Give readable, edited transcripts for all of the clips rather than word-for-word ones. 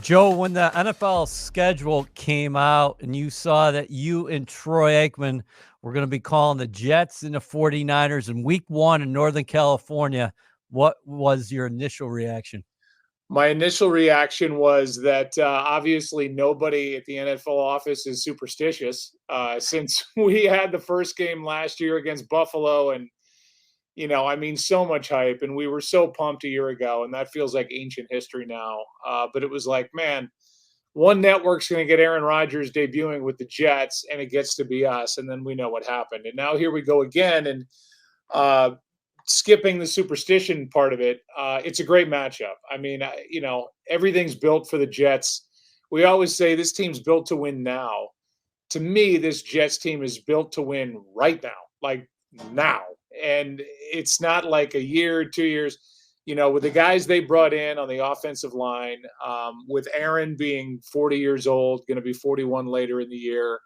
Joe, when the NFL schedule came out and you saw that you and Troy Aikman were going to be calling the Jets and the 49ers in week 1 in Northern California, what was your initial reaction? My initial reaction was that obviously nobody at the NFL office is superstitious since we had the first game last year against Buffalo. And, so much hype. And we were so pumped a year ago. And that feels like ancient history now. But it was like, man, one network's going to get Aaron Rodgers debuting with the Jets, and it gets to be us. And then we know what happened. And now here we go again. And uh, skipping the superstition part of it, it's a great matchup. I mean, everything's built for the Jets. We always say this team's built to win now. To me, this Jets team is built to win right now, like now. And it's not like a year, 2 years. With the guys they brought in on the offensive line, with Aaron being 40 years old, going to be 41 later in the year,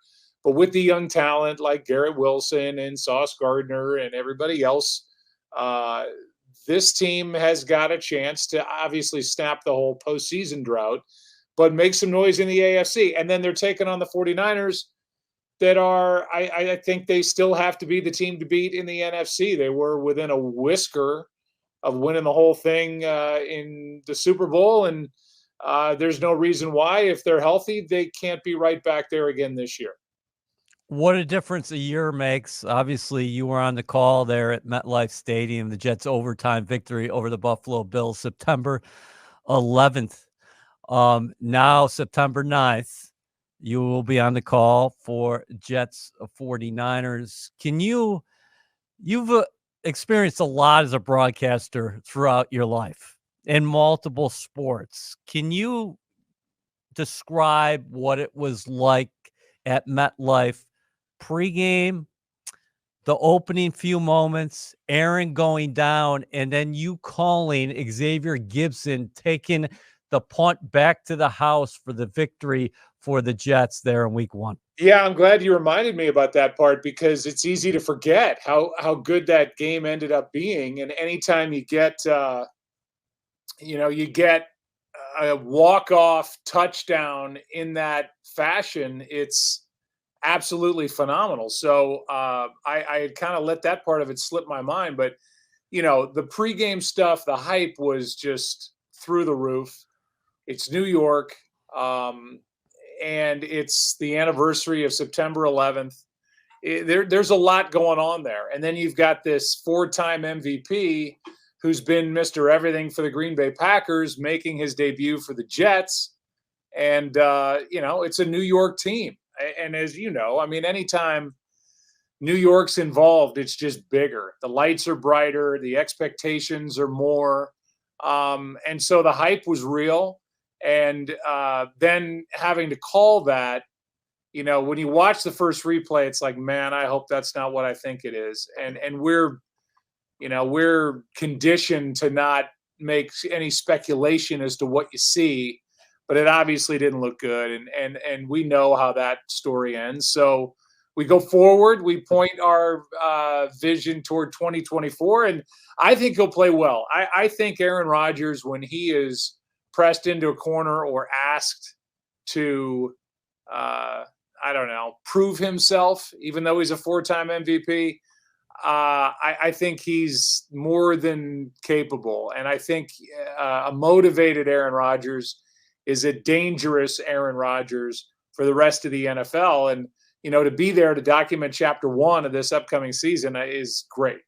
but with the young talent like Garrett Wilson and Sauce Gardner and everybody else, uh, this team has got a chance to obviously snap the whole postseason drought, but make some noise in the AFC. And then they're taking on the 49ers that are, I think they still have to be the team to beat in the NFC. They were within a whisker of winning the whole thing in the Super Bowl. And there's no reason why, if they're healthy, they can't be right back there again this year. What a difference a year makes. Obviously, you were on the call there at MetLife Stadium, the Jets' overtime victory over the Buffalo Bills, September 11th. Now, September 9th, you will be on the call for Jets 49ers. You've experienced a lot as a broadcaster throughout your life in multiple sports. Can you describe what it was like at MetLife pregame, the opening few moments, Aaron going down, and then you calling Xavier Gibson taking the punt back to the house for the victory for the Jets there in week 1? Yeah, I'm glad you reminded me about that part because it's easy to forget how good that game ended up being. And anytime you get a walk-off touchdown in that fashion, it's absolutely phenomenal. So I had kind of let that part of it slip my mind, but the pregame stuff, the hype was just through the roof. It's New York, and it's the anniversary of September 11th. There's a lot going on there, and then you've got this 4-time MVP who's been Mr. Everything for the Green Bay Packers, making his debut for the Jets. And, it's a New York team. And as you know, I mean, anytime New York's involved, it's just bigger. The lights are brighter. The expectations are more. And so the hype was real. And then having to call that, when you watch the first replay, it's like, man, I hope that's not what I think it is. And we're conditioned to not make any speculation as to what you see, but it obviously didn't look good. And we know how that story ends. So we go forward, we point our vision toward 2024, and I think he'll play well. I think Aaron Rodgers, when he is pressed into a corner or asked to, prove himself, even though he's a 4-time MVP, I think he's more than capable. And I think a motivated Aaron Rodgers is a dangerous Aaron Rodgers for the rest of the NFL. And, to be there to document chapter 1 of this upcoming season is great.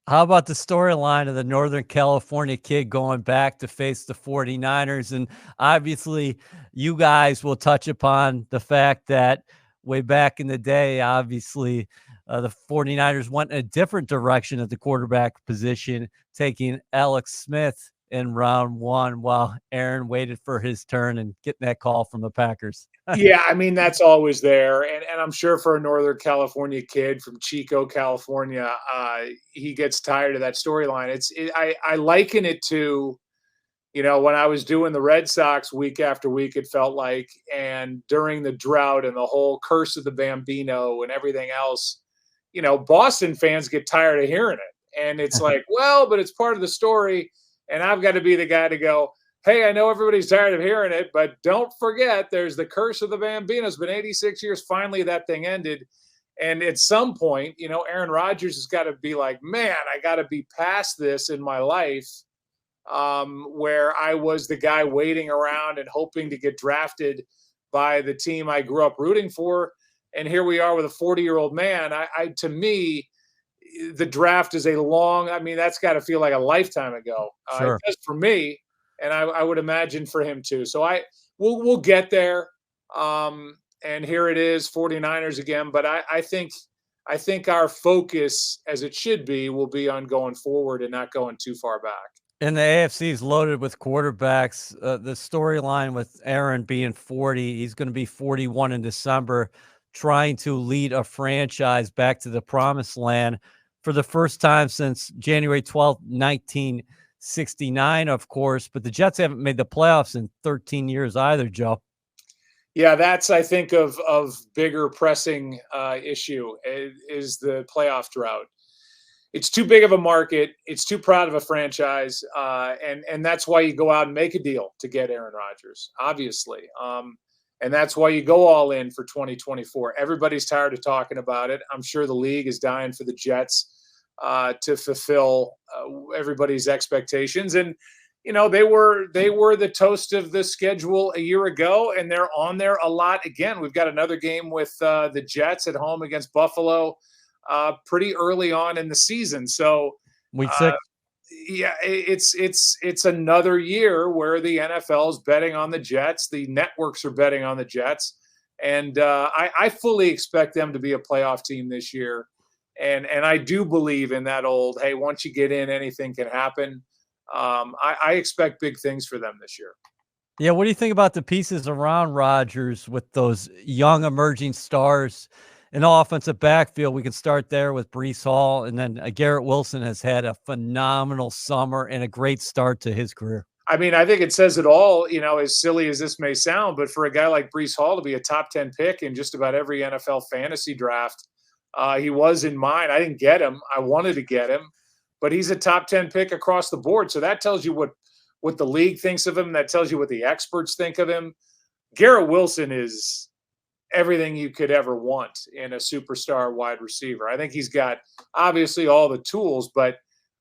How about the storyline of the Northern California kid going back to face the 49ers? And obviously, you guys will touch upon the fact that way back in the day, obviously, the 49ers went in a different direction at the quarterback position, taking Alex Smith in round 1 while Aaron waited for his turn and getting that call from the Packers. Yeah, I mean, that's always there. And I'm sure for a Northern California kid from Chico, California, he gets tired of that storyline. I liken it to, when I was doing the Red Sox week after week, it felt like, and during the drought and the whole curse of the Bambino and everything else, Boston fans get tired of hearing it. And it's like, well, but it's part of the story. And I've got to be the guy to go, hey, I know everybody's tired of hearing it, but don't forget there's the curse of the Bambino. It's been 86 years. Finally, that thing ended. And at some point, Aaron Rodgers has got to be like, man, I got to be past this in my life, where I was the guy waiting around and hoping to get drafted by the team I grew up rooting for. And here we are with a 40-year-old man. To me, the draft is that's got to feel like a lifetime ago. Sure. It does for me, and I would imagine for him too. So we'll get there. And here it is, 49ers again. But I think our focus, as it should be, will be on going forward and not going too far back. And the AFC is loaded with quarterbacks. The storyline with Aaron being 40, he's going to be 41 in December, trying to lead a franchise back to the promised land for the first time since January 12th, 1969, of course. But the Jets haven't made the playoffs in 13 years either, Joe. Yeah, that's, I think, of bigger pressing issue is the playoff drought. It's too big of a market. It's too proud of a franchise. And that's why you go out and make a deal to get Aaron Rodgers, obviously. And that's why you go all in for 2024. Everybody's tired of talking about it. I'm sure the league is dying for the Jets to fulfill everybody's expectations. And, they were the toast of the schedule a year ago, and they're on there a lot again. We've got another game with the Jets at home against Buffalo pretty early on in the season. So week 6. Yeah, it's another year where the NFL is betting on the Jets. The networks are betting on the Jets. And I fully expect them to be a playoff team this year. And I do believe in that old, hey, once you get in, anything can happen. I expect big things for them this year. Yeah, what do you think about the pieces around Rodgers with those young emerging stars in the offensive backfield? We can start there with Breece Hall, and then Garrett Wilson has had a phenomenal summer and a great start to his career. I mean, I think it says it all, as silly as this may sound, but for a guy like Breece Hall to be a top 10 pick in just about every NFL fantasy draft, he was in mine. I didn't get him. I wanted to get him, but he's a top 10 pick across the board. So that tells you what the league thinks of him. That tells you what the experts think of him. Garrett Wilson is everything you could ever want in a superstar wide receiver. I think he's got obviously all the tools, but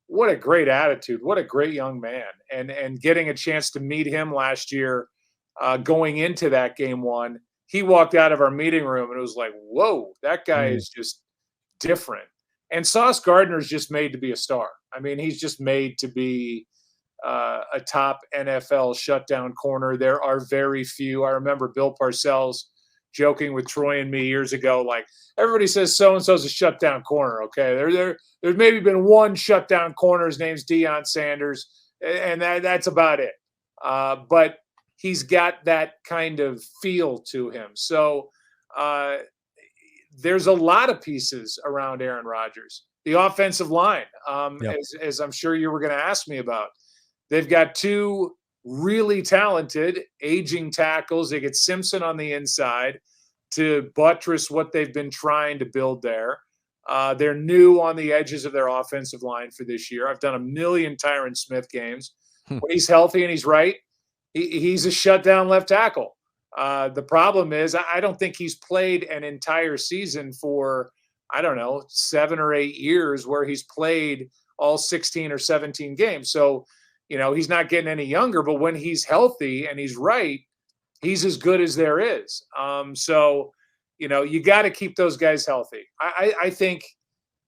what a great attitude. What a great young man. And getting a chance to meet him last year, going into that game one, he walked out of our meeting room and it was like, whoa, that guy is just different. And Sauce Gardner's just made to be a star. I mean, he's just made to be a top NFL shutdown corner. There are very few. I remember Bill Parcells joking with Troy and me years ago, like, everybody says so-and-so's a shutdown corner, okay? There's maybe been one shutdown corner. His name's Deion Sanders, and that's about it. But he's got that kind of feel to him. So there's a lot of pieces around Aaron Rodgers. The offensive line, as I'm sure you were going to ask me about. They've got two really talented aging tackles. They get Simpson on the inside to buttress what they've been trying to build there. They're new on the edges of their offensive line for this year. I've done a million Tyron Smith games. When he's healthy and he's right, he's a shutdown left tackle. The problem is I don't think he's played an entire season for, 7 or 8 years where he's played all 16 or 17 games. So, he's not getting any younger, but when he's healthy and he's right, he's as good as there is. So, you got to keep those guys healthy. I think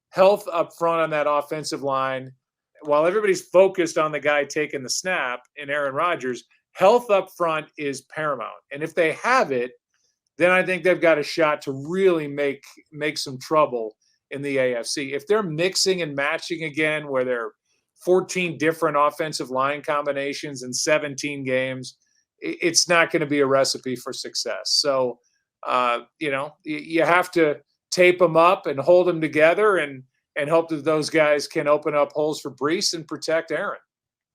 health up front on that offensive line, while everybody's focused on the guy taking the snap in Aaron Rodgers, health up front is paramount. And if they have it, then I think they've got a shot to really make some trouble in the AFC. If they're mixing and matching again, where they're 14 different offensive line combinations in 17 games, it's not going to be a recipe for success. So, you have to tape them up and hold them together and hope that those guys can open up holes for Breece and protect Aaron.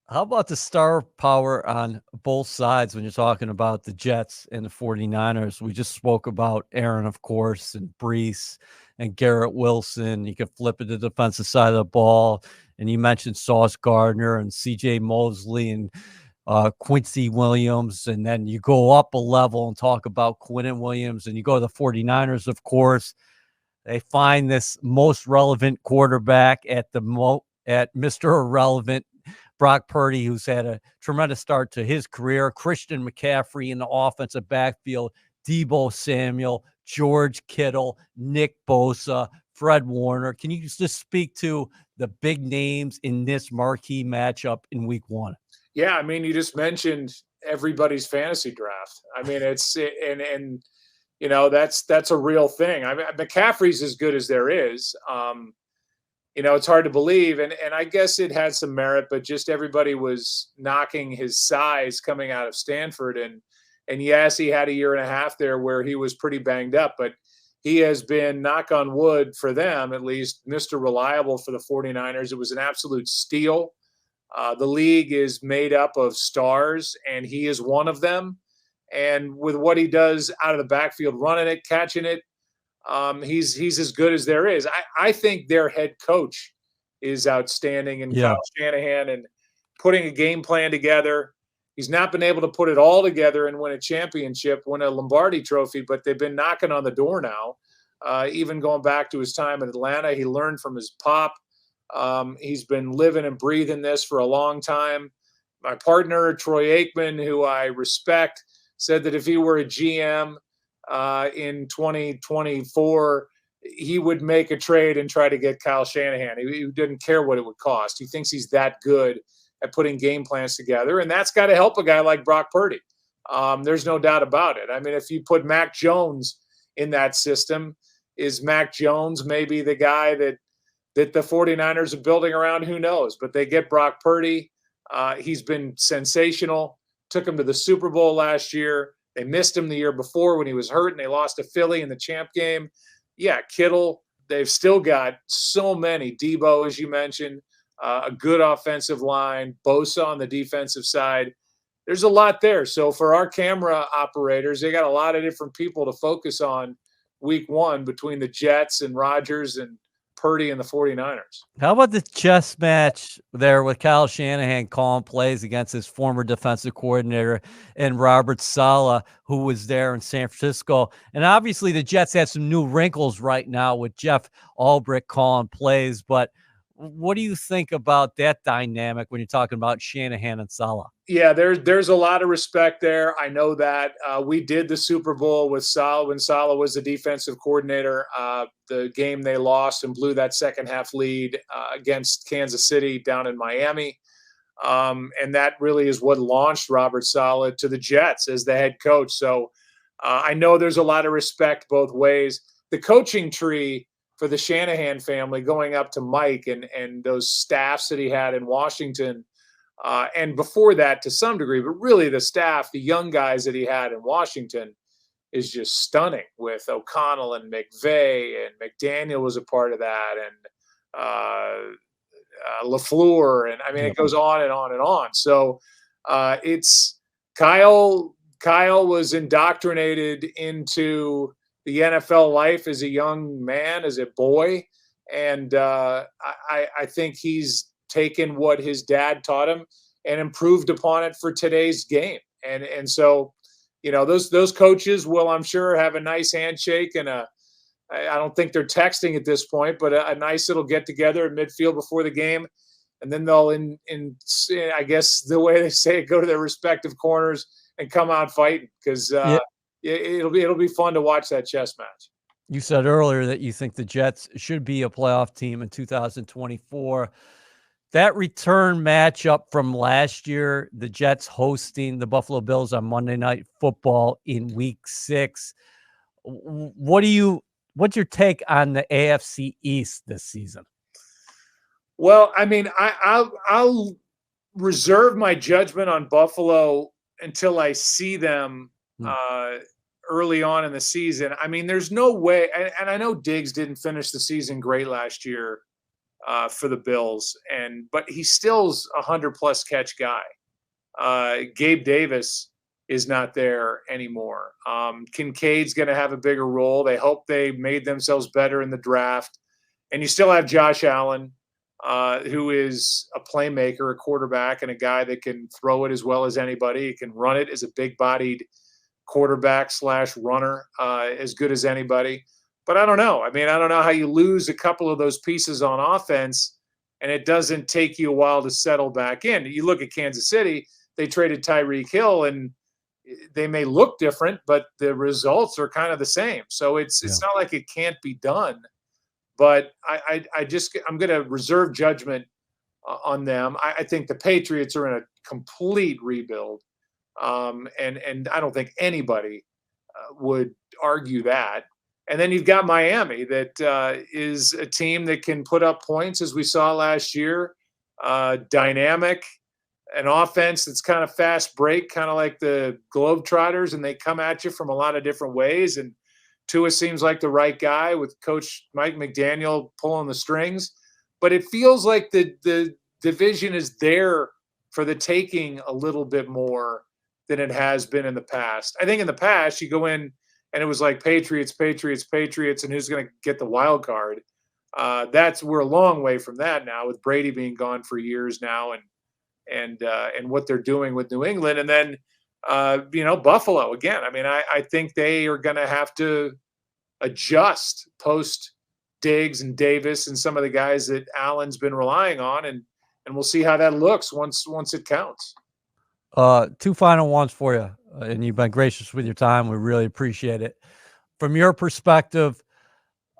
How about the star power on both sides when you're talking about the Jets and the 49ers? We just spoke about Aaron, of course, and Breece and Garrett Wilson. You can flip it to the defensive side of the ball. And you mentioned Sauce Gardner and C.J. Mosley and Quincy Williams, and then you go up a level and talk about Quinnen Williams, and you go to the 49ers, of course. They find this most relevant quarterback at Mr. Irrelevant, Brock Purdy, who's had a tremendous start to his career. Christian McCaffrey in the offensive backfield, Deebo Samuel, George Kittle, Nick Bosa, Fred Warner. Can you just speak to the big names in this marquee matchup in week 1? Yeah, I mean, you just mentioned everybody's fantasy draft. I mean, it's and you know, that's a real thing. I mean, McCaffrey's as good as there is. You know, it's hard to believe, and I guess it had some merit, but just everybody was knocking his size coming out of Stanford, and yes, he had a year and a half there where he was pretty banged up, but he has been, knock on wood for them at least, Mr. Reliable for the 49ers. It was an absolute steal. The league is made up of stars, and he is one of them. And with what he does out of the backfield, running it, catching it, he's as good as there is. I think their head coach is outstanding, and Kyle Shanahan, and putting a game plan together. He's not been able to put it all together and win a championship, win a Lombardi trophy, but they've been knocking on the door now. Even going back to his time in Atlanta, he learned from his pop. He's been living and breathing this for a long time. My partner, Troy Aikman, who I respect, said that if he were a GM in 2024, he would make a trade and try to get Kyle Shanahan. He didn't care what it would cost. He thinks he's that good at putting game plans together, and that's got to help a guy like Brock Purdy. There's no doubt about it. I mean, if you put Mac Jones in that system, is Mac Jones maybe the guy that the 49ers are building around? Who knows? But they get Brock Purdy. He's been sensational. Took him to the Super Bowl last year. They missed him the year before when he was hurt, and they lost to Philly in the champ game. Yeah, Kittle. They've still got so many. Deebo, as you mentioned, a good offensive line. Bosa on the defensive side. There's a lot there. So for our camera operators, they got a lot of different people to focus on week 1 between the Jets and Rodgers and Purdy and the 49ers. How about the chess match there with Kyle Shanahan calling plays against his former defensive coordinator and Robert Saleh, who was there in San Francisco? And obviously the Jets have some new wrinkles right now with Jeff Albrecht calling plays, but what do you think about that dynamic when you're talking about Shanahan and Saleh? Yeah, there's a lot of respect there. I know that. We did the Super Bowl with Saleh when Saleh was the defensive coordinator. The game they lost and blew that second half lead against Kansas City down in Miami. And that really is what launched Robert Saleh to the Jets as the head coach. So I know there's a lot of respect both ways. The coaching tree for the Shanahan family going up to Mike and those staffs that he had in Washington, and before that to some degree, but really the staff, the young guys that he had in Washington is just stunning with O'Connell and McVay, and McDaniel was a part of that, and LaFleur, and I mean, it goes on and on and on. So it's Kyle was indoctrinated into the NFL life as a young man, as a boy. And I think he's taken what his dad taught him and improved upon it for today's game. And so, you know, those coaches will, I'm sure, have a nice handshake and I don't think they're texting at this point, but a nice little get together at midfield before the game. And then they'll, I guess the way they say it, go to their respective corners and come out fighting, because it'll be fun to watch that chess match. You said earlier that you think the Jets should be a playoff team in 2024. That return matchup from last year, the Jets hosting the Buffalo Bills on Monday Night Football in Week 6. What's your take on the AFC East this season? Well, I mean, I'll reserve my judgment on Buffalo until I see them early on in the season. I mean, there's no way, and I know Diggs didn't finish the season great last year for the Bills, but he still's a 100+ catch guy. Gabe Davis is not there anymore. Kincaid's going to have a bigger role. They hope they made themselves better in the draft. And you still have Josh Allen. who is a playmaker, a quarterback, and a guy that can throw it as well as anybody. He can run it as a big-bodied quarterback / runner, as good as anybody. But I don't know. I mean, I don't know how you lose a couple of those pieces on offense and it doesn't take you a while to settle back in. You look at Kansas City, they traded Tyreek Hill, and they may look different, but the results are kind of the same. So it's not like it can't be done. But I'm going to reserve judgment on them. I think the Patriots are in a complete rebuild, and I don't think anybody would argue that. And then you've got Miami, that is a team that can put up points, as we saw last year, dynamic, an offense that's kind of fast break, kind of like the Globetrotters, and they come at you from a lot of different ways. And Tua seems like the right guy, with Coach Mike McDaniel pulling the strings. But it feels like the division is there for the taking a little bit more than it has been in the past. I think in the past you go in and it was like Patriots, and who's going to get the wild card. We're a long way from that now, with Brady being gone for years now, and what they're doing with New England. And then Buffalo again. I mean, I think they are going to have to adjust post Diggs and Davis and some of the guys that Allen's been relying on, and we'll see how that looks once it counts. Two final ones for you, and you've been gracious with your time. We really appreciate it. From your perspective,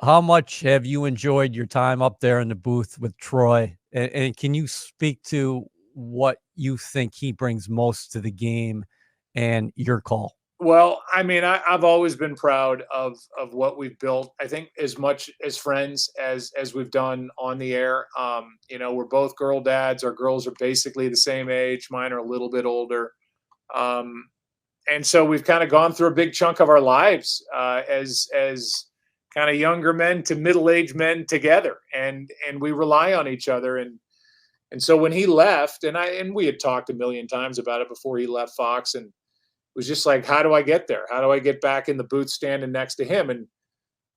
how much have you enjoyed your time up there in the booth with Troy? And can you speak to what you think he brings most to the game and your call? Well, I mean, I've always been proud of what we've built. I think as much as friends as we've done on the air. We're both girl dads. Our girls are basically the same age. Mine are a little bit older. And so we've kind of gone through a big chunk of our lives as kind of younger men to middle-aged men together, and we rely on each other. And so when he left, and we had talked a million times about it before he left Fox, and it was just like, how do I get there? How do I get back in the booth standing next to him? And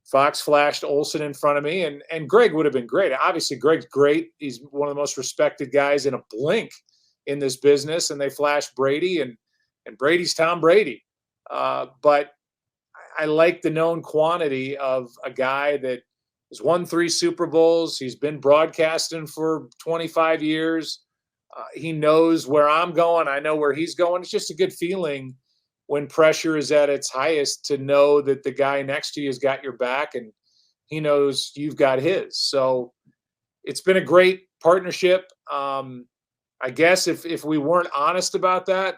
Fox flashed Olsen in front of me, and Greg would have been great. Obviously, Greg's great. He's one of the most respected guys in a blink in this business. And they flashed Brady, and Brady's Tom Brady. But I like the known quantity of a guy that has won 3 Super Bowls. He's been broadcasting for 25 years. He knows where I'm going. I know where he's going. It's just a good feeling when pressure is at its highest to know that the guy next to you has got your back and he knows you've got his. So it's been a great partnership. I guess if we weren't honest about that,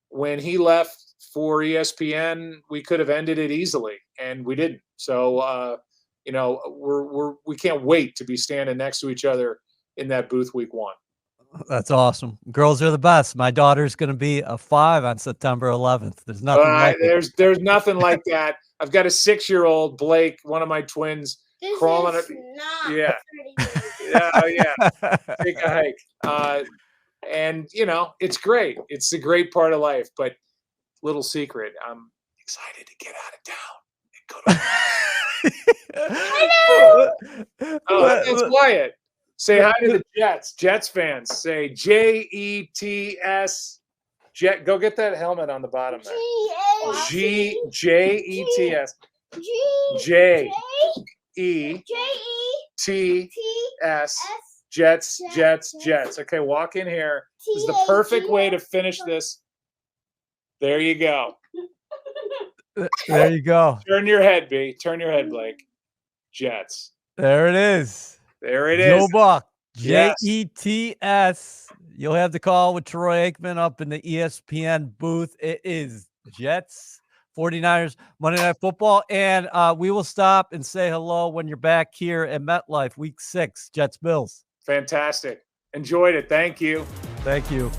when he left for ESPN, we could have ended it easily, and we didn't. So, we can't wait to be standing next to each other in that booth week 1. That's awesome. Girls are the best. My daughter's going to be a 5 on September 11th. There's nothing like it. There's nothing like that. I've got a 6-year-old, Blake, one of my twins, crawling up. Yeah. Take a hike. And it's great. It's a great part of life. But little secret, I'm excited to get out of town and go to. It's quiet. Say hi to the Jets. Jets fans. Say Jets. Jet. Go get that helmet on the bottom there. Jets. Jets. Okay, walk in here. This is the perfect way to finish this. There you go. There you go. Turn your head, B. Turn your head, Blake. Jets. There it is. There it is. Joe Buck. Jets. You'll have the call with Troy Aikman up in the ESPN booth. It is Jets, 49ers, Monday Night Football. And we will stop and say hello when you're back here at MetLife, Week 6, Jets Bills. Fantastic. Enjoyed it. Thank you. Thank you.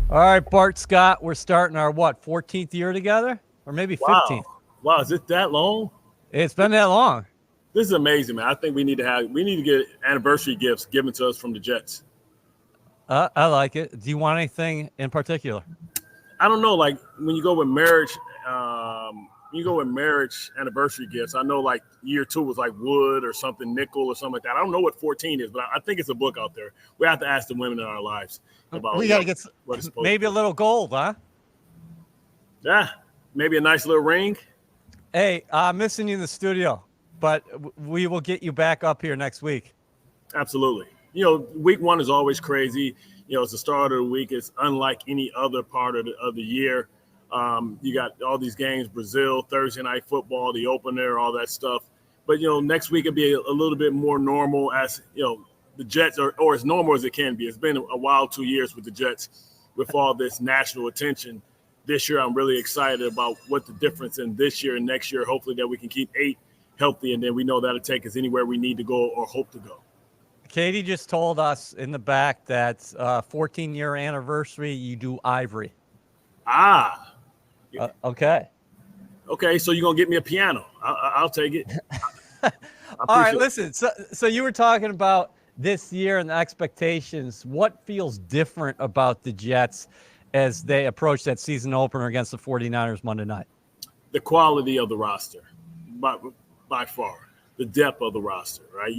All right, Bart Scott, we're starting our 14th year together? Or maybe 15th? Wow, is it that long? It's been that long. This is amazing, man. I think we need to get anniversary gifts given to us from the Jets. I like it. Do you want anything in particular? I don't know. Like when you go with marriage, you go with marriage anniversary gifts, I know like year 2 was like wood or something, nickel or something like that. I don't know what 14 is, but I think it's a book out there. We have to ask the women in our lives about we got to get what it's supposed maybe to a little gold, huh? Yeah, maybe a nice little ring. Hey, I'm missing you in the studio, but we will get you back up here next week. Absolutely. Week 1 is always crazy. It's the start of the week. It's unlike any other part of the year. You got all these games, Brazil, Thursday night football, the opener, all that stuff. But, next week it'll be a little bit more normal as, the Jets or as normal as it can be. It's been a wild 2 years with the Jets with all this national attention. This year, I'm really excited about what the difference in this year and next year. Hopefully that we can keep 8 healthy, and then we know that'll take us anywhere we need to go or hope to go. Katie just told us in the back that 14-year anniversary, you do ivory. Okay. Okay, so you're going to get me a piano. I'll take it. All right, listen. So you were talking about this year and the expectations. What feels different about the Jets as they approach that season opener against the 49ers Monday night? The quality of the roster, by far. The depth of the roster, right?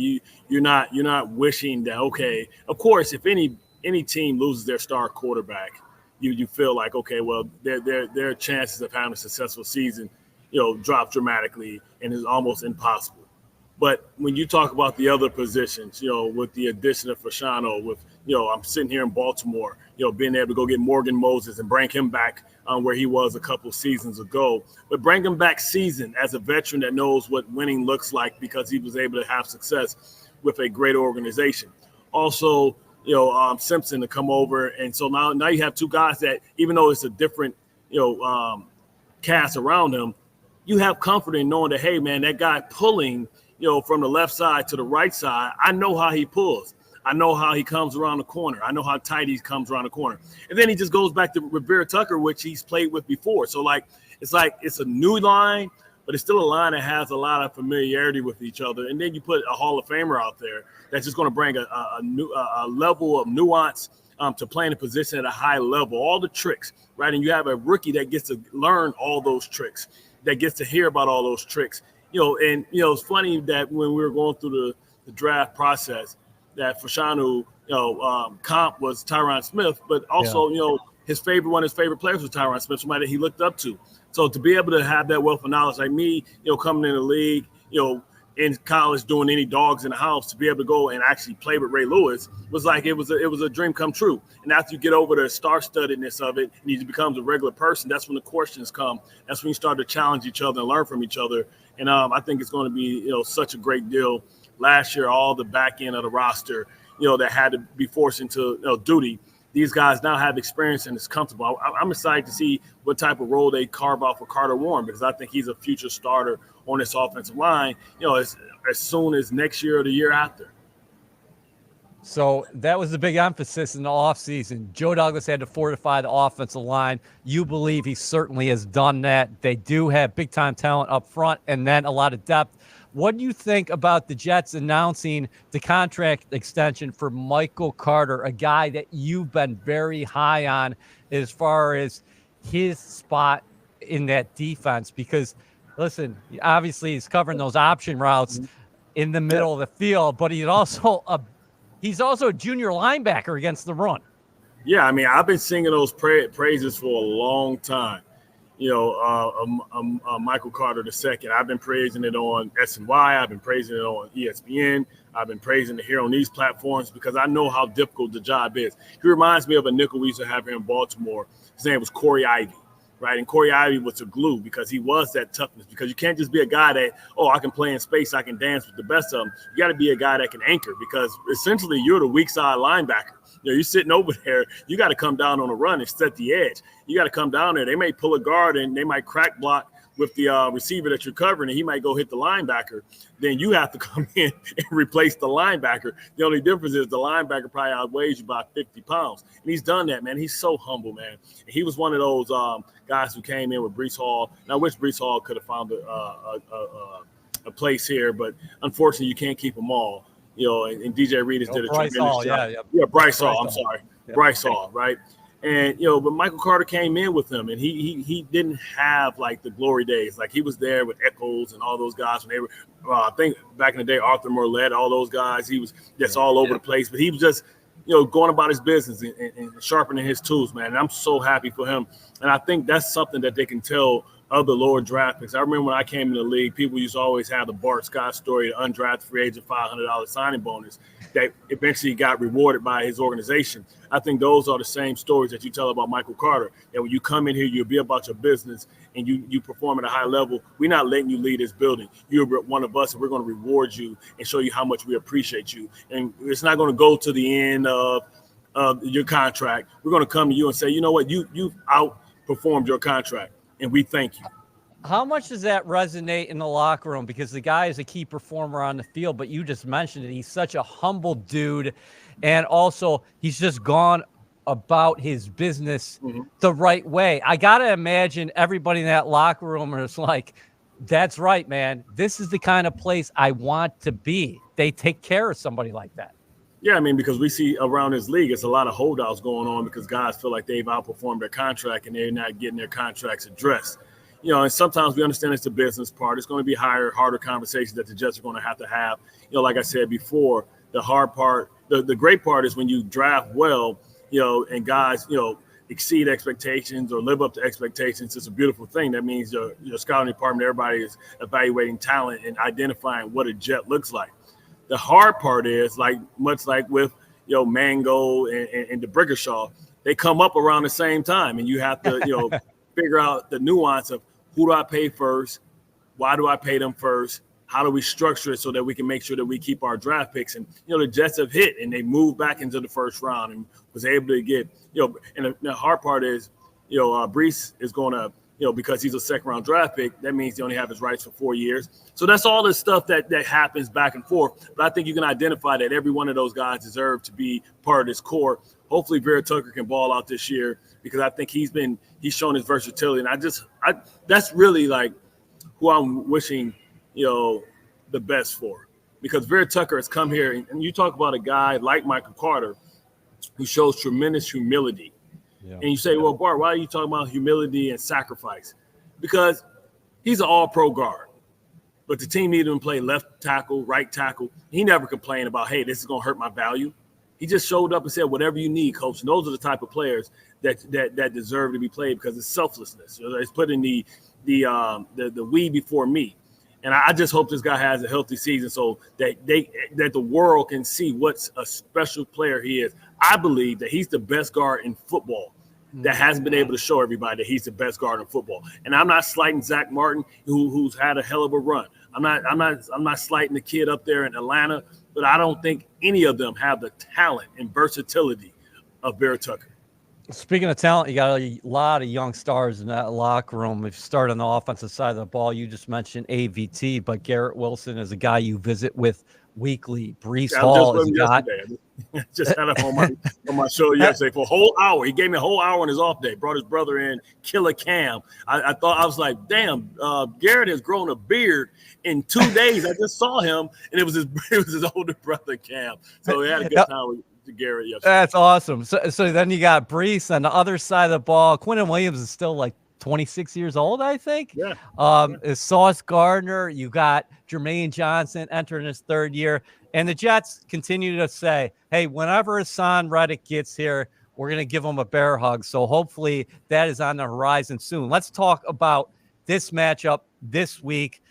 You're not wishing that, okay, of course, if any team loses their star quarterback, you feel like, okay, well, their chances of having a successful season, drop dramatically and is almost impossible. But when you talk about the other positions, with the addition of Fasciano, with, I'm sitting here in Baltimore, being able to go get Morgan Moses and bring him back where he was a couple seasons ago, but bring him back seasoned as a veteran that knows what winning looks like because he was able to have success with a great organization. Also, Simpson to come over. And so now you have 2 guys that, even though it's a different, cast around them, you have comfort in knowing that, hey, man, that guy pulling, from the left side to the right side, I know how he pulls. I know how he comes around the corner. I know how tight he comes around the corner. And then he just goes back to Revere Tucker, which he's played with before. So, it's a new line, but it's still a line that has a lot of familiarity with each other. And then you put a Hall of Famer out there that's just going to bring a level of nuance to playing a position at a high level, all the tricks, right? And you have a rookie that gets to learn all those tricks, that gets to hear about all those tricks. It's funny that when we were going through the draft process, that Fasciano, comp was Tyron Smith, but also, one of his favorite players was Tyron Smith, somebody that he looked up to. So to be able to have that wealth of knowledge, like me, coming in the league, in college doing any dogs in the house, to be able to go and actually play with Ray Lewis was like it was a dream come true. And after you get over the star-studdedness of it and he becomes a regular person, that's when the questions come. That's when you start to challenge each other and learn from each other. And I think it's going to be such a great deal. Last year, all the back end of the roster, that had to be forced into duty. These guys now have experience and it's comfortable. I'm excited to see what type of role they carve out for Carter Warren, because I think he's a future starter on this offensive line, as soon as next year or the year after. So that was the big emphasis in the offseason. Joe Douglas had to fortify the offensive line. You believe he certainly has done that. They do have big-time talent up front and then a lot of depth. What do you think about the Jets announcing the contract extension for Michael Carter, a guy that you've been very high on as far as his spot in that defense? Because, listen, obviously he's covering those option routes in the middle of the field, but he's also a junior linebacker against the run. Yeah, I mean, I've been singing those praises for a long time. Michael Carter II. I've been praising it on SNY. I've been praising it on ESPN. I've been praising it here on these platforms because I know how difficult the job is. He reminds me of a nickel we used to have here in Baltimore. His name was Corey Ivy, right? And Corey Ivy was a glue because he was that toughness, because you can't just be a guy that, I can play in space, I can dance with the best of them. You got to be a guy that can anchor, because essentially you're the weak side linebacker. You're sitting over there. You got to come down on the run and set the edge. You got to come down there. They may pull a guard and they might crack block with the receiver that you're covering, and he might go hit the linebacker. Then you have to come in and replace the linebacker. The only difference is the linebacker probably outweighs you by 50 pounds. And he's done that, man. He's so humble, man. And he was one of those guys who came in with Breece Hall. Now, I wish Breece Hall could have found a place here, but unfortunately you can't keep them all. And DJ Reed did a Bryce tremendous Hall, job. Yeah, Bryce Hall. I'm sorry. Yeah. Bryce Hall, right? And, but Michael Carter came in with him, and he didn't have like the glory days. Like, he was there with Echols and all those guys when they were, I think back in the day, Arthur Morlett, all those guys. He was just all over the place, but he was just, going about his business and sharpening his tools, man. And I'm so happy for him. And I think that's something that they can tell other lower draft picks. I remember when I came in the league, people used to always have the Bart Scott story, the undrafted free agent $500 signing bonus that eventually got rewarded by his organization. I think those are the same stories that you tell about Michael Carter. That when you come in here, you'll be about your business and you perform at a high level. We're not letting you lead this building. You're one of us, and we're going to reward you and show you how much we appreciate you. And it's not going to go to the end of your contract. We're going to come to you and say, you know what, you've outperformed your contract, and we thank you. How much does that resonate in the locker room? Because the guy is a key performer on the field, but you just mentioned it. He's such a humble dude. And also, he's just gone about his business the right way. I got to imagine everybody in that locker room is like, that's right, man. This is the kind of place I want to be. They take care of somebody like that. Yeah, I mean, because we see around this league, it's a lot of holdouts going on because guys feel like they've outperformed their contract and they're not getting their contracts addressed. And sometimes we understand it's the business part. It's going to be harder conversations that the Jets are going to have. Like I said before, the hard part, the great part is when you draft well, and guys, exceed expectations or live up to expectations. It's a beautiful thing. That means your scouting department, everybody is evaluating talent and identifying what a Jet looks like. The hard part is much like with, Mango and DeBrickershaw, they come up around the same time, and you have to, figure out the nuance of who do I pay first? Why do I pay them first? How do we structure it so that we can make sure that we keep our draft picks? And, the Jets have hit and they moved back into the first round and was able to get, and the hard part is, Brees is going to, because he's a second round draft pick, that means he only have his rights for 4 years. So that's all the stuff that happens back and forth. But I think you can identify that every one of those guys deserve to be part of this core. Hopefully Vera Tucker can ball out this year because I think he's shown his versatility. And that's really like who I'm wishing, the best for, because Vera Tucker has come here and you talk about a guy like Michael Carter who shows tremendous humility. Yeah. And you say, well, Bart, why are you talking about humility and sacrifice? Because he's an all-pro guard, but the team needed him to play left tackle, right tackle. He never complained about, hey, this is going to hurt my value. He just showed up and said, whatever you need, coach. And those are the type of players that deserve to be played because it's selflessness. It's putting the we before me. And I just hope this guy has a healthy season so that the world can see what a special player he is. I believe that he's the best guard in football that hasn't been able to show everybody that he's the best guard in football. And I'm not slighting Zach Martin, who's had a hell of a run. I'm not slighting the kid up there in Atlanta, but I don't think any of them have the talent and versatility of Vera Tucker. Speaking of talent, you got a lot of young stars in that locker room. If you start on the offensive side of the ball, you just mentioned AVT, but Garrett Wilson is a guy you visit with weekly. Breece Hall is a guy. Just had him on my show yesterday for a whole hour. He gave me a whole hour on his off day. Brought his brother in, Killer Cam. I was like, damn, Garrett has grown a beard in 2 days. I just saw him, and it was his older brother Cam. So he had a good time with Garrett yesterday. That's awesome. So then you got Breece on the other side of the ball. Quinton Williams is still like 26 years old, I think. Yeah. Is Sauce Gardner. You got Jermaine Johnson entering his third year. And the Jets continue to say, hey, whenever Hassan Reddick gets here, we're going to give him a bear hug. So hopefully that is on the horizon soon. Let's talk about this matchup this week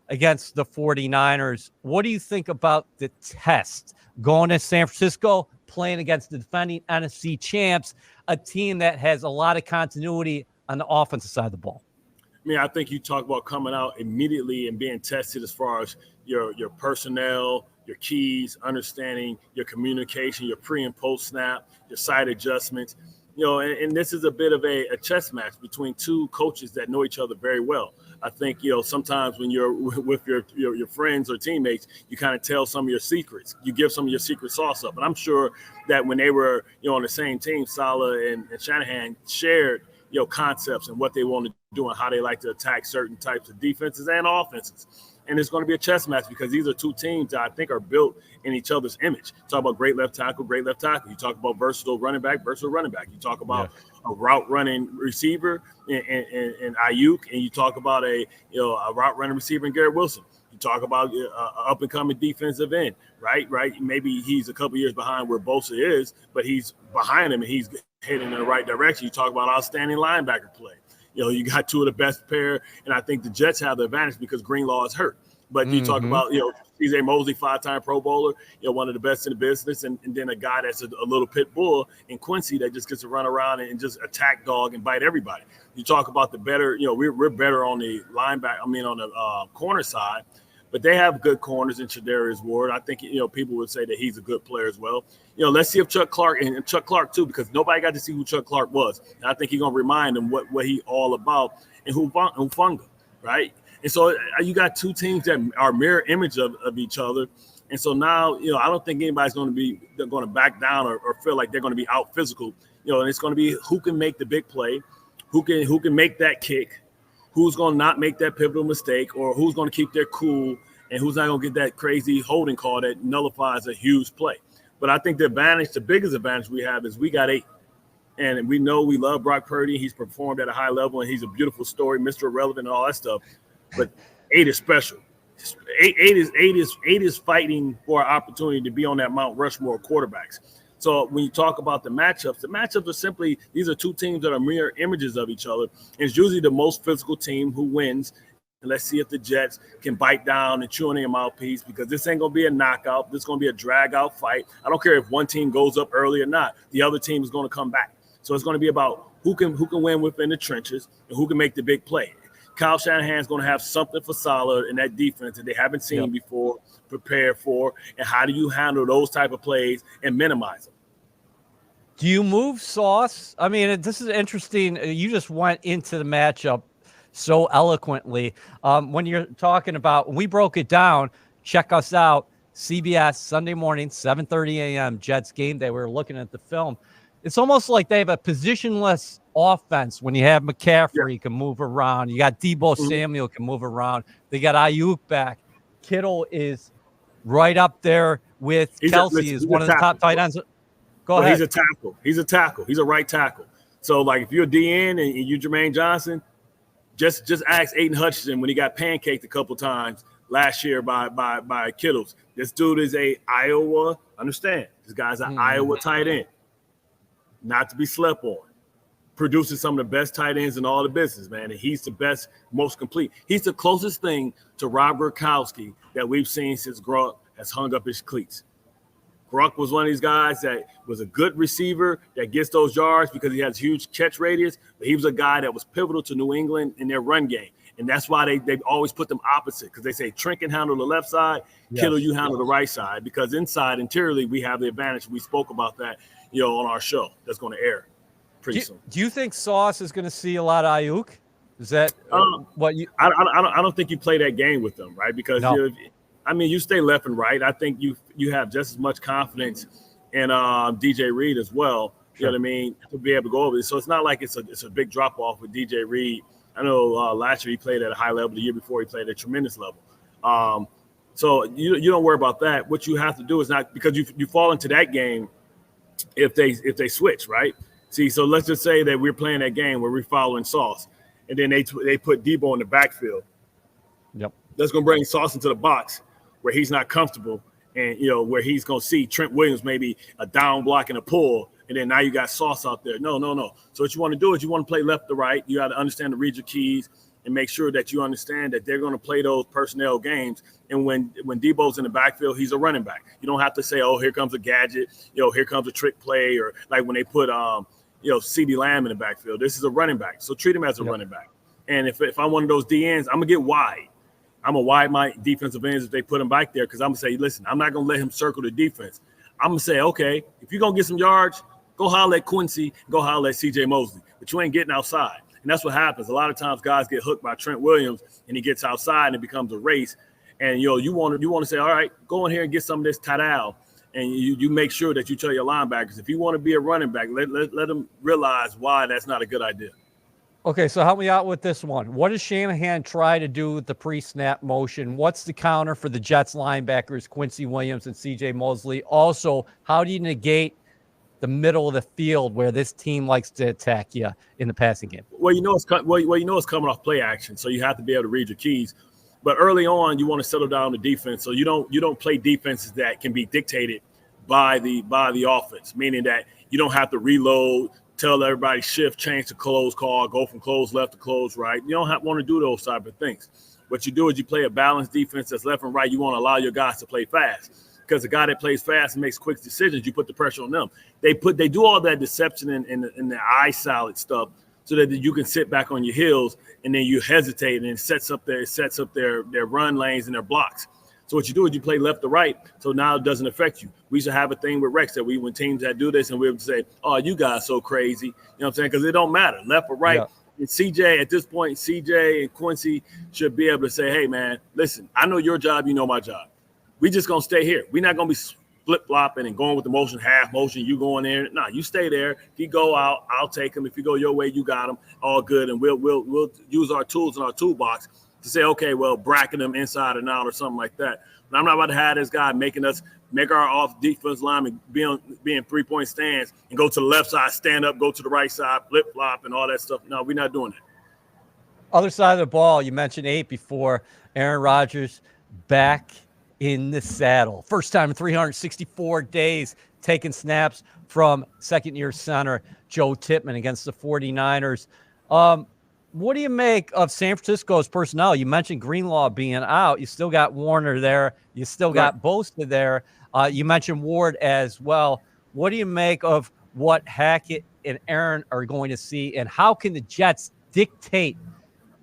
against the 49ers. What do you think about the test going to San Francisco, playing against the defending NFC champs, a team that has a lot of continuity on the offensive side of the ball? I mean, I think you talk about coming out immediately and being tested as far as your personnel, your keys, understanding your communication, your pre and post snap, your side adjustments. And this is a bit of a chess match between two coaches that know each other very well. I think, sometimes when you're with your friends or teammates, you kind of tell some of your secrets. You give some of your secret sauce up. And I'm sure that when they were, on the same team, Saleh and Shanahan shared, concepts and what they want to do and how they like to attack certain types of defenses and offenses. And it's going to be a chess match because these are two teams that I think are built in each other's image. Talk about great left tackle, great left tackle. You talk about versatile running back, versatile running back. You talk about a route running receiver and Ayuk, and you talk about a route running receiver in Garrett Wilson. You talk about up and coming defensive end, right? Maybe he's a couple years behind where Bosa is, but he's behind him and he's heading in the right direction. You talk about outstanding linebacker play. You got two of the best pair, and I think the Jets have the advantage because Greenlaw is hurt. But you talk about, CJ Mosley, 5-time Pro Bowler, one of the best in the business, and then a guy that's a little pit bull in Quincy that just gets to run around and just attack dog and bite everybody. You talk about the better, we're better on the linebacker, on the corner side, but they have good corners in Shadarius Ward. I think, people would say that he's a good player as well. Let's see if Chuck Clark, and Chuck Clark too, because nobody got to see who Chuck Clark was. And I think he's going to remind them what he all about and Hufanga, right? And so you got two teams that are mirror image of each other. And so now, I don't think anybody's going to back down or feel like they're going to be out physical. And it's going to be who can make the big play, who can make that kick, who's going to not make that pivotal mistake, or who's going to keep their cool, and who's not going to get that crazy holding call that nullifies a huge play. But I think the biggest advantage we have is we got 8. And we know we love Brock Purdy. He's performed at a high level, and he's a beautiful story, Mr. Irrelevant and all that stuff. But 8 is special. 8 is fighting for an opportunity to be on that Mount Rushmore of quarterbacks. So when you talk about the matchups are simply, these are two teams that are mirror images of each other. And it's usually the most physical team who wins. And let's see if the Jets can bite down and chew on their mouthpiece, because this ain't going to be a knockout. This is going to be a drag-out fight. I don't care if one team goes up early or not. The other team is going to come back. So it's going to be about who can win within the trenches and who can make the big play. Kyle Shanahan's going to have something for Saleh in that defense that they haven't seen before, prepared for, and how do you handle those type of plays and minimize them? Do you move Sauce? I mean, this is interesting. You just went into the matchup so eloquently. When you're talking about, when we broke it down, check us out, CBS, Sunday morning, 7:30 a.m., Jets game day. We were looking at the film. It's almost like they have a positionless offense. When you have McCaffrey, can move around. You got Deebo Samuel can move around. They got Ayuk back. Kittle is right up there with Kelsey, is one of the top tight ends. Go ahead. He's a tackle. He's a right tackle. So, like, if you're a DN and you're Jermaine Johnson, just ask Aiden Hutchinson when he got pancaked a couple times last year by Kittles. This dude is a Iowa. Understand? This guy's an Iowa tight end. Not to be slept on. Produces some of the best tight ends in all the business, man. And he's the best, most complete. He's the closest thing to Rob Gronkowski that we've seen since Gronk has hung up his cleats. Gronk was one of these guys that was a good receiver that gets those yards because he has huge catch radius, but he was a guy that was pivotal to New England in their run game. And that's why they always put them opposite, because they say Trent can handle the left side, Kittle, you handle the right side, because interiorly, we have the advantage. We spoke about that, on our show that's going to air pretty soon. Do you think Sauce is going to see a lot of Ayuk? Is that what you? I don't think you play that game with them, right? Because you stay left and right. I think you have just as much confidence in DJ Reed as well. You know what I mean, to be able to go over this. So it's not like it's a big drop off with DJ Reed. I know last year he played at a high level. The year before he played at a tremendous level. So you don't worry about that. What you have to do is not, because you fall into that game if they switch, right? See, so let's just say that we're playing that game where we're following Sauce, and then they put Deebo in the backfield. Yep. That's going to bring Sauce into the box where he's not comfortable, and where he's going to see Trent Williams maybe a down block and a pull, and then now you got Sauce out there. No. So what you want to do is you want to play left to right. You got to understand to read your keys and make sure that you understand that they're going to play those personnel games. And when Debo's in the backfield, he's a running back. You don't have to say, oh, here comes a gadget, here comes a trick play, or like when they put CeeDee Lamb in the backfield. This is a running back. So treat him as a running back. And if I'm one of those DNs, I'm going to get wide. I'm going to wide my defensive ends if they put him back there, because I'm going to say, listen, I'm not going to let him circle the defense. I'm going to say, okay, if you're going to get some yards, go holler at Quincy, go holler at CJ Mosley. But you ain't getting outside. And that's what happens. A lot of times guys get hooked by Trent Williams, and he gets outside and it becomes a race. And, you want to say, all right, go in here and get some of this tight. And you make sure that you tell your linebackers, if you want to be a running back, let them realize why that's not a good idea. Okay, so help me out with this one. What does Shanahan try to do with the pre-snap motion? What's the counter for the Jets linebackers, Quincy Williams and C.J. Mosley? Also, how do you negate the middle of the field where this team likes to attack you in the passing game? Well, it's coming off play action, so you have to be able to read your keys. But early on, you want to settle down the defense, so you don't play defenses that can be dictated by the offense, meaning that you don't have to reload, tell everybody shift, change to close call, go from close left to close right. You don't want to do those type of things. What you do is you play a balanced defense that's left and right. You want to allow your guys to play fast, because the guy that plays fast and makes quick decisions, you put the pressure on them. They do all that deception and the eye salad stuff so that you can sit back on your heels, and then you hesitate, and it sets up their run lanes and their blocks. So what you do is you play left to right, so now it doesn't affect you. We used to have a thing with Rex that when teams that do this, and we would say, "Oh, you guys so crazy," you know what I'm saying? Because it don't matter, left or right. Yeah. And CJ, at this point, CJ and Quincy should be able to say, "Hey, man, listen, I know your job, you know my job. We just gonna stay here. We're not gonna be flip-flopping and going with the motion, half motion, you going there. Nah, you stay there. If he go out, I'll take him. If you go your way, you got him. All good. And we'll use our tools in our toolbox to say, okay, well, bracket them inside and out or something like that. But I'm not about to have this guy make our off defense lineman be in 3-point stands and go to the left side, stand up, go to the right side, flip-flop and all that stuff. No, we're not doing that. Other side of the ball, you mentioned 8 before. Aaron Rodgers back in the saddle. First time in 364 days taking snaps from second-year center Joe Tippmann against the 49ers. What do you make of San Francisco's personnel? You mentioned Greenlaw being out. You still got Warner there. You still got Bosa there. You mentioned Ward as well. What do you make of what Hackett and Aaron are going to see, and how can the Jets dictate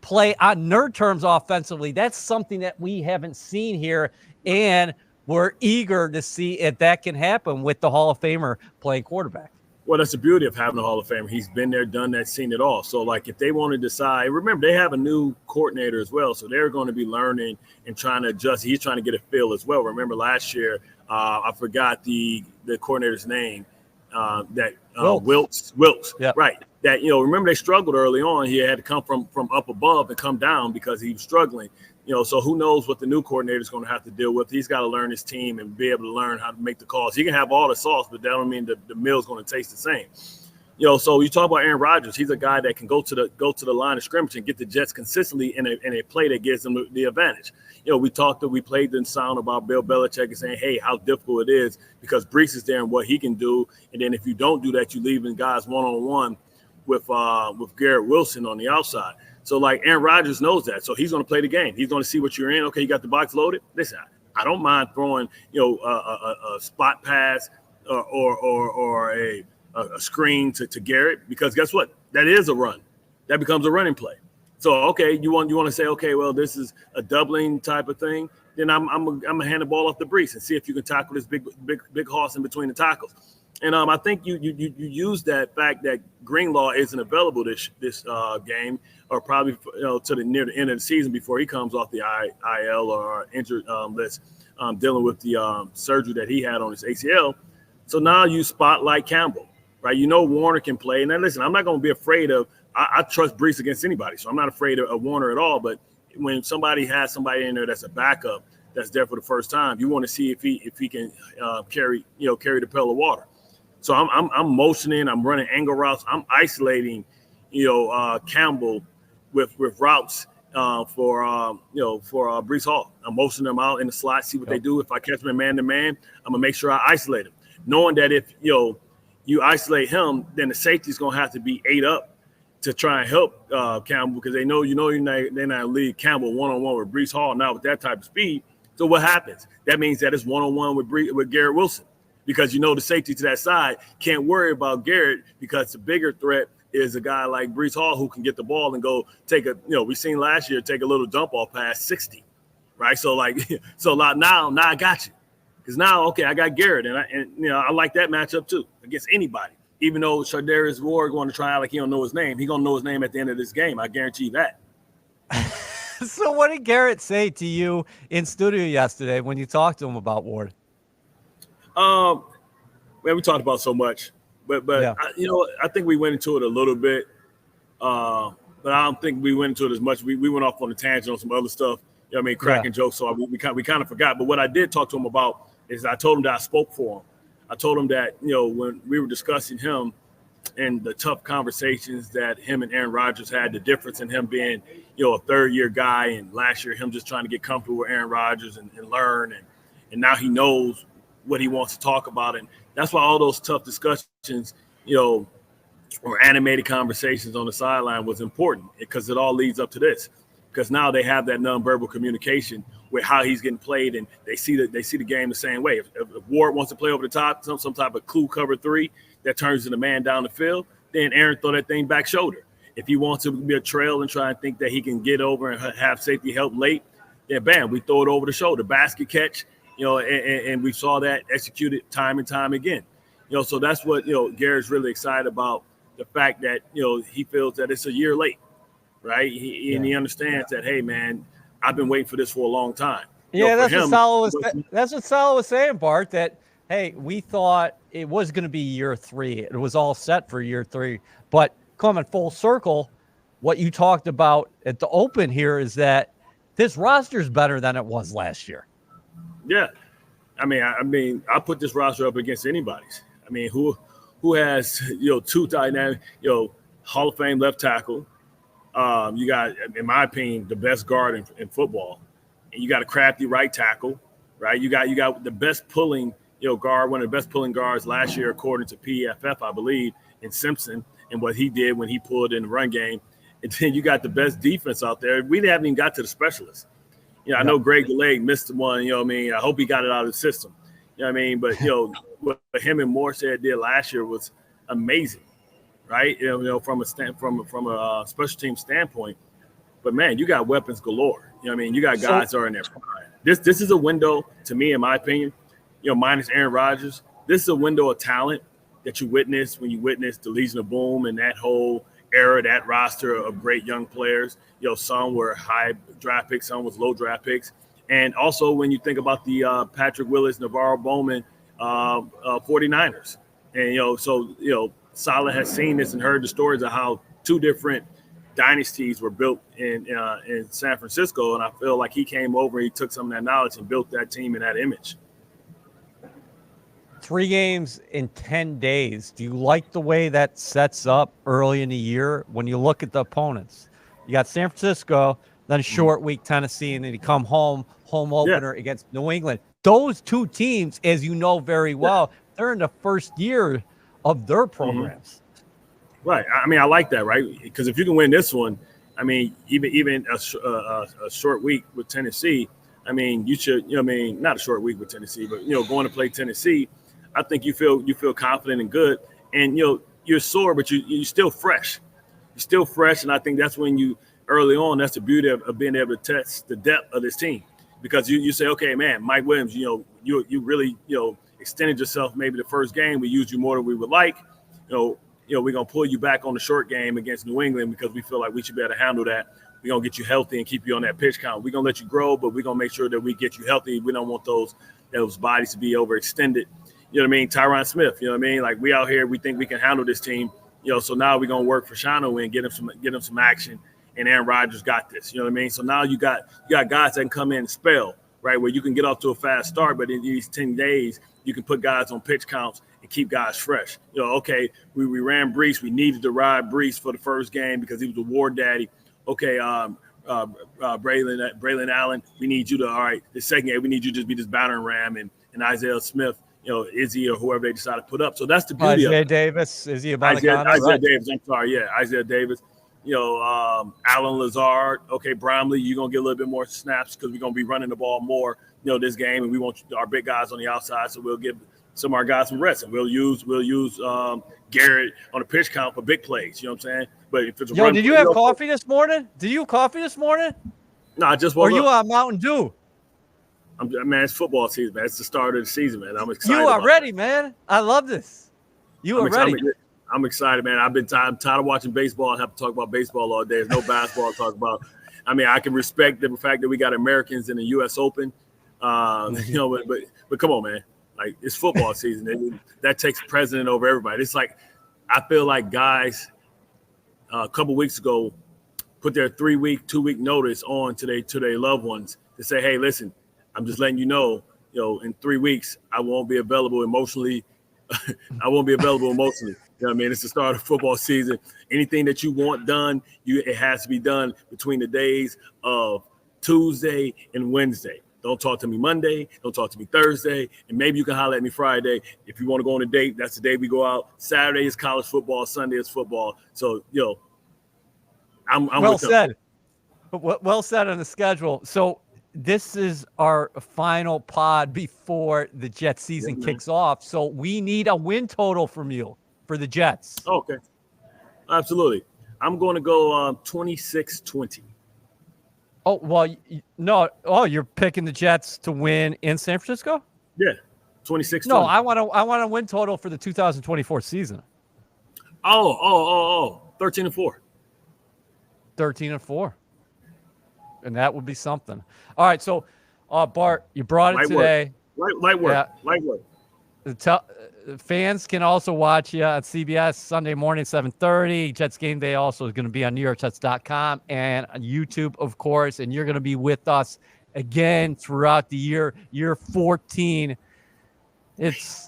play on nerd terms offensively? That's something that we haven't seen here, and we're eager to see if that can happen with the Hall of Famer playing quarterback. Well, that's the beauty of having a Hall of Famer. He's been there, done that, seen it all. So, like, if they want to decide, remember, they have a new coordinator as well, so they're going to be learning and trying to adjust. He's trying to get a feel as well. Remember last year, I forgot the coordinator's name, Wilkes. Yep. Right. That, remember they struggled early on. He had to come from up above and come down because he was struggling. So who knows what the new coordinator is going to have to deal with. He's got to learn his team and be able to learn how to make the calls. He can have all the sauce, but that don't mean the meal's going to taste the same. So you talk about Aaron Rodgers. He's a guy that can go to the line of scrimmage and get the Jets consistently in a play that gives them the advantage. We played the sound about Bill Belichick and saying, hey, how difficult it is because Brees is there and what he can do. And then if you don't do that, you leaving guys one-on-one with Garrett Wilson on the outside. So, like, Aaron Rodgers knows that. So he's going to play the game. He's going to see what you're in. Okay, you got the box loaded. Listen, I don't mind throwing, a spot pass or a screen to Garrett, because guess what? That is a run. That becomes a running play. So, okay, you want to say, okay, well, this is a doubling type of thing. Then I'm gonna hand the ball off to Brees and see if you can tackle this big horse in between the tackles. And I think you use that fact that Greenlaw isn't available this game, or probably near the end of the season before he comes off the IL or injured list, dealing with the surgery that he had on his ACL. So now you spotlight Campbell, right? Warner can play. And then listen, I'm not going to be afraid of. I trust Brees against anybody, so I'm not afraid of Warner at all. But when somebody has somebody in there that's a backup that's there for the first time, you want to see if he can carry the pail of water. So I'm motioning, I'm running angle routes, I'm isolating, Campbell with routes for Brees Hall. I'm motioning them out in the slot, see what they do. If I catch them in man-to-man, I'm gonna make sure I isolate him, knowing that if you isolate him, then the safety's gonna have to be 8 up to try and help Campbell, because they're not lead Campbell one-on-one with Brees Hall now with that type of speed. So what happens? That means that it's one-on-one with Garrett Wilson. Because the safety to that side can't worry about Garrett, because the bigger threat is a guy like Brees Hall who can get the ball and go take we seen last year take a little dump off past 60, right? So now I got you, because now I got Garrett, and I like that matchup too against anybody. Even though Shardarius Ward going to try out like he don't know his name, he gonna know his name at the end of this game. I guarantee you that. So what did Garrett say to you in studio yesterday when you talked to him about Ward? We talked about so much, but yeah. I think we went into it a little bit. but I don't think we went into it as much. We went off on a tangent on some other stuff. You know what I mean, cracking jokes. So we kind of forgot. But what I did talk to him about is I told him that I spoke for him. I told him that, when we were discussing him and the tough conversations that him and Aaron Rodgers had, the difference in him being, a third-year guy, and last year him just trying to get comfortable with Aaron Rodgers and learn, and now he knows what he wants to talk about. And that's why all those tough discussions, or animated conversations on the sideline was important, because it all leads up to this. Because now they have that nonverbal communication with how he's getting played, and they see the game the same way. If Ward wants to play over the top, some type of clue cover three that turns the man down the field, then Aaron throw that thing back shoulder. If he wants to be a trail and try and think that he can get over and have safety help late, then bam, we throw it over the shoulder, basket catch, and we saw that executed time and time again. So that's what, Garrett's really excited about, the fact that, he feels that it's a year late, right? And he understands that, hey, man, I've been waiting for this for a long time. Yeah, that's what Sal was saying, Bart, that, hey, we thought it was going to be year 3. It was all set for year 3. But coming full circle, what you talked about at the open here is that this roster is better than it was last year. Yeah. I mean, I put this roster up against anybody's. I mean, who has, two dynamic, Hall of Fame left tackle. You got, in my opinion, the best guard in football. And you got a crafty right tackle, right? You got the best pulling, guard, one of the best pulling guards last year, according to PFF, I believe, in Simpson, and what he did when he pulled in the run game. And then you got the best defense out there. We haven't even got to the specialists. I know Greg Gillette missed one, I hope he got it out of the system. But, what him and Morstead did last year was amazing, right? From a special team standpoint. But, man, you got weapons galore. You got guys that are in there. This is a window, to me, in my opinion, minus Aaron Rodgers. This is a window of talent that you witness when you witness the Legion of Boom and that whole era, that roster of great young players. Some were high draft picks, some was low draft picks. And also when you think about the Patrick Willis, Navarro Bowman 49ers. And, Saleh has seen this and heard the stories of how 2 different dynasties were built in San Francisco. And I feel like he came over and he took some of that knowledge and built that team in that image. 3 games in 10 days. Do you like the way that sets up early in the year when you look at the opponents? You got San Francisco, then a short week Tennessee, and then you come home opener against New England. Those 2 teams, as you know very well, they're in the first year of their programs. Right. I like that, right? Because if you can win this one, even a short week with Tennessee, you should, not a short week with Tennessee, but, going to play Tennessee, I think you feel confident and good, and you're sore, but you're still fresh. You're still fresh, and I think that's when you early on. That's the beauty of being able to test the depth of this team, because you say, okay, man, Mike Williams, you really extended yourself. Maybe the first game we used you more than we would like. We're gonna pull you back on the short game against New England because we feel like we should be able to handle that. We're gonna get you healthy and keep you on that pitch count. We're gonna let you grow, but we're gonna make sure that we get you healthy. We don't want those bodies to be overextended. Tyron Smith, like we out here, we think we can handle this team, so now we're going to work for Shano and get him some action, and Aaron Rodgers got this, So now you got guys that can come in and spell, right, where you can get off to a fast start, but in these 10 days, you can put guys on pitch counts and keep guys fresh. Okay, we ran Brees. We needed to ride Brees for the first game because he was a war daddy. Okay, Braylon Allen, we need you to, all right, the second game, we need you to just be this battering ram, and Isaiah Smith, Izzy or whoever they decide to put up. So that's the beauty of it. Isaiah Davis, Izzy Isaiah Davis, I'm sorry, Isaiah Davis. Alan Lazard, okay, Bromley, you're going to get a little bit more snaps because we're going to be running the ball more, this game, and we want our big guys on the outside, so we'll give some of our guys some rest, and we'll use Garrett on the pitch count for big plays, you know what I'm saying? But if it's a did you have coffee this morning? Did you have coffee this morning? No, I just woke up. Or you on Mountain Dew? Man, it's football season, man. It's the start of the season, man. I'm excited. You are ready, man. I love this. You are ready. I'm excited, man. I'm tired of watching baseball and have to talk about baseball all day. There's no basketball to talk about. I can respect the fact that we got Americans in the U.S. Open, but come on, man. Like, it's football season. That takes precedent over everybody. It's like, I feel like guys, a couple weeks ago, put their 3-week, 2-week notice on to their loved ones to say, hey, listen, I'm just letting you know, in 3 weeks, I won't be available emotionally. I won't be available emotionally. You know what I mean? It's the start of football season. Anything that you want done, it has to be done between the days of Tuesday and Wednesday. Don't talk to me Monday. Don't talk to me Thursday. And maybe you can holler at me Friday. If you want to go on a date, that's the day we go out. Saturday is college football. Sunday is football. So, I'm well said. Well said on the schedule. So this is our final pod before the Jets season kicks off. So we need a win total from you for the Jets. Okay. Absolutely. I'm going to go 26-20. Oh, well, no. Oh, you're picking the Jets to win in San Francisco? Yeah, 26-20. No, I want a win total for the 2024 season. 13-4. 13-4. And that would be something. All right, so Bart, you brought it today. Light work. Yeah. Light work. Fans can also watch you on CBS Sunday morning, 7:30. Jets Game Day also is going to be on NewYorkJets.com and on YouTube, of course. And you're going to be with us again throughout the year 14. It's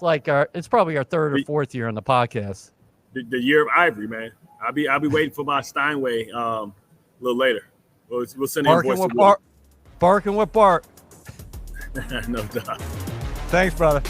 probably our third or fourth year on the podcast. The year of Ivory, man. I'll be waiting for my Steinway a little later. We'll send Barking with Bart. Barking with Bart. No doubt. Thanks, brother.